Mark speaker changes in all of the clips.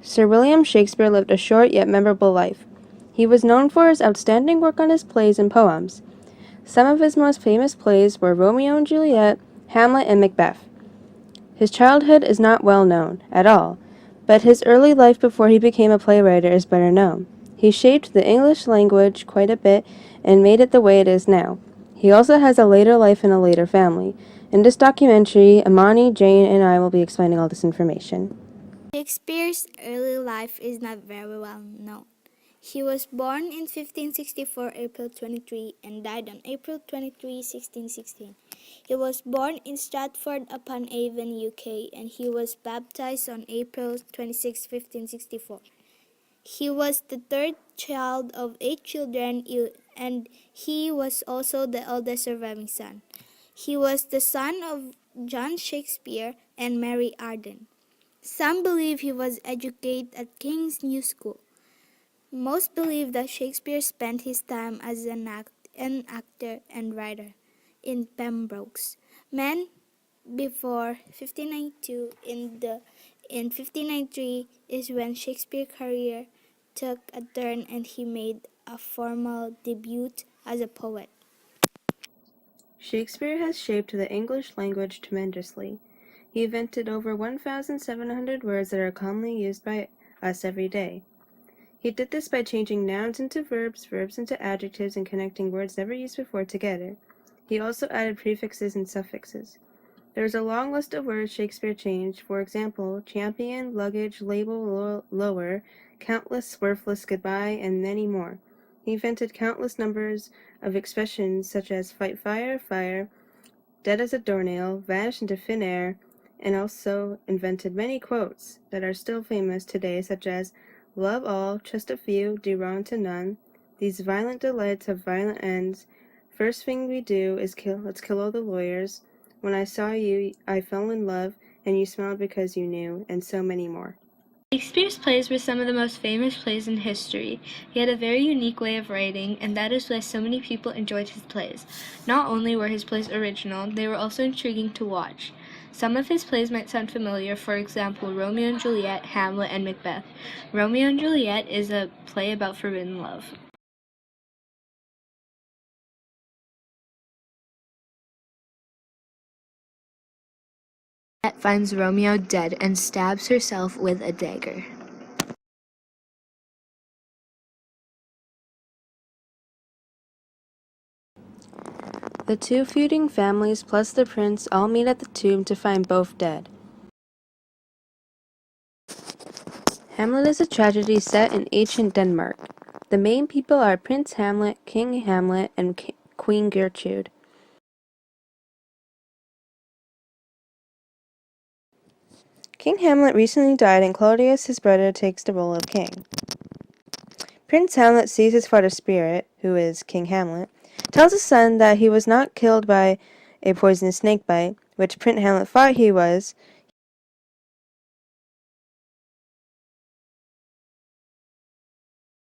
Speaker 1: Sir William Shakespeare lived a short yet memorable life. He was known for his outstanding work on his plays and poems. Some of his most famous plays were Romeo and Juliet, Hamlet, and Macbeth. His childhood is not well known at all, but his early life before he became a playwright is better known. He shaped the English language quite a bit and made it the way it is now. He also has a later life and a later family. In this documentary, Imani, Jhayne, and I will be explaining all this information.
Speaker 2: Shakespeare's early life is not very well known. He was born in 1564, April 23, and died on April 23, 1616. He was born in Stratford-upon-Avon, UK, and he was baptized on April 26, 1564. He was the third child of 8 children, and he was also the eldest surviving son. He was the son of John Shakespeare and Mary Arden. Some believe he was educated at King's New School. Most believe that Shakespeare spent his time as an actor and writer in Pembroke's Men before 1592. In 1593 is when Shakespeare's career took a turn and he made a formal debut as a poet.
Speaker 1: Shakespeare has shaped the English language tremendously. He invented over 1,700 words that are commonly used by us every day. He did this by changing nouns into verbs, verbs into adjectives, and connecting words never used before together. He also added prefixes and suffixes. There is a long list of words Shakespeare changed, for example, champion, luggage, label, lower, countless, worthless, goodbye, and many more. He invented countless numbers of expressions such as fight fire, fire, dead as a doornail, vanish into thin air, and also invented many quotes that are still famous today, such as love all, trust a few, do wrong to none, these violent delights have violent ends, first thing we do is let's kill all the lawyers, when I saw you I fell in love, and you smiled because you knew, and so many more.
Speaker 3: Shakespeare's plays were some of the most famous plays in history. He had a very unique way of writing, and that is why so many people enjoyed his plays. Not only were his plays original, they were also intriguing to watch. Some of his plays might sound familiar, for example, Romeo and Juliet, Hamlet, and Macbeth. Romeo and Juliet is a play about forbidden love. Juliet finds Romeo dead and stabs herself with a dagger.
Speaker 1: The two feuding families plus the prince all meet at the tomb to find both dead. Hamlet is a tragedy set in ancient Denmark. The main people are Prince Hamlet, King Hamlet, and Queen Gertrude. King Hamlet recently died, and Claudius, his brother, takes the role of king. Prince Hamlet sees his father's spirit, who is King Hamlet, tells his son that he was not killed by a poisonous snake bite, which Prince Hamlet thought he was.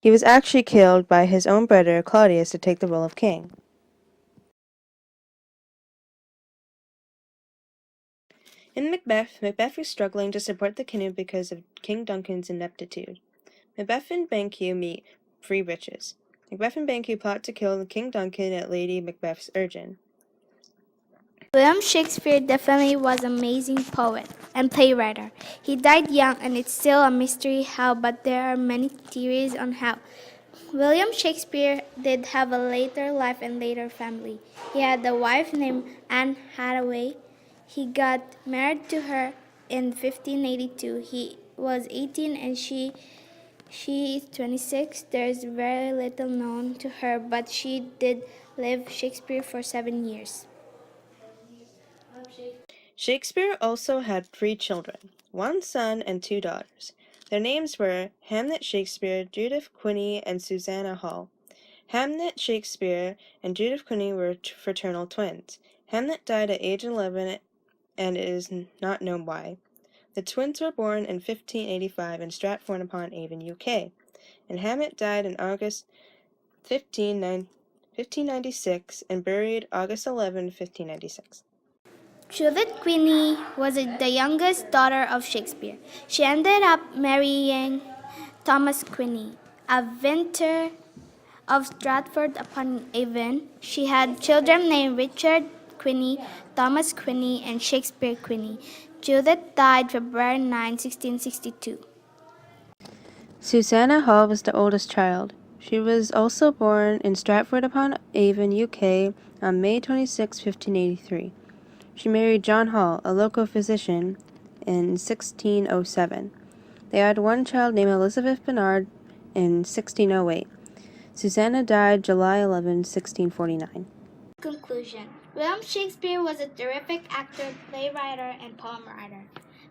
Speaker 1: He was actually killed by his own brother, Claudius, to take the role of king. In Macbeth, Macbeth is struggling to support the kingdom because of King Duncan's ineptitude. Macbeth and Banquo meet free riches. Macbeth and Banquo plot to kill King Duncan at Lady Macbeth's urging.
Speaker 2: William Shakespeare definitely was an amazing poet and playwright. He died young and it's still a mystery how, but there are many theories on how. William Shakespeare did have a later life and later family. He had a wife named Anne Hathaway. He got married to her in 1582. He was 18 and she is 26. There's very little known to her, but she did live Shakespeare for 7 years.
Speaker 1: Shakespeare also had 3 children, 1 son and 2 daughters. Their names were Hamnet Shakespeare, Judith Quiney, and Susanna Hall. Hamnet Shakespeare and Judith Quiney were fraternal twins. Hamnet died at age 11, and it is not known why. The twins were born in 1585 in Stratford-upon-Avon, UK, and Hamnet died in August 1596 and buried August 11, 1596.
Speaker 2: Judith Queenie was the youngest daughter of Shakespeare. She ended up marrying Thomas Queenie, a vintner of Stratford upon Avon. She had children named Richard Queenie, Thomas Queenie, and Shakespeare Queenie. Judith died February 9, 1662.
Speaker 1: Susanna Hall was the oldest child. She was also born in Stratford upon Avon, UK, on May 26, 1583. She married John Hall, a local physician, in 1607. They had one child named Elizabeth Bernard in 1608. Susanna died July 11, 1649.
Speaker 2: Conclusion. William Shakespeare was a terrific actor, playwright, and poem writer.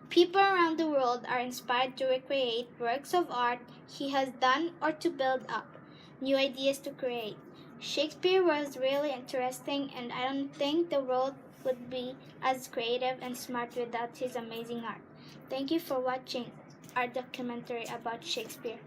Speaker 2: People around the world are inspired to recreate works of art he has done or to build up new ideas to create. Shakespeare was really interesting, and I don't think the world would be as creative and smart without his amazing art. Thank you for watching our documentary about Shakespeare.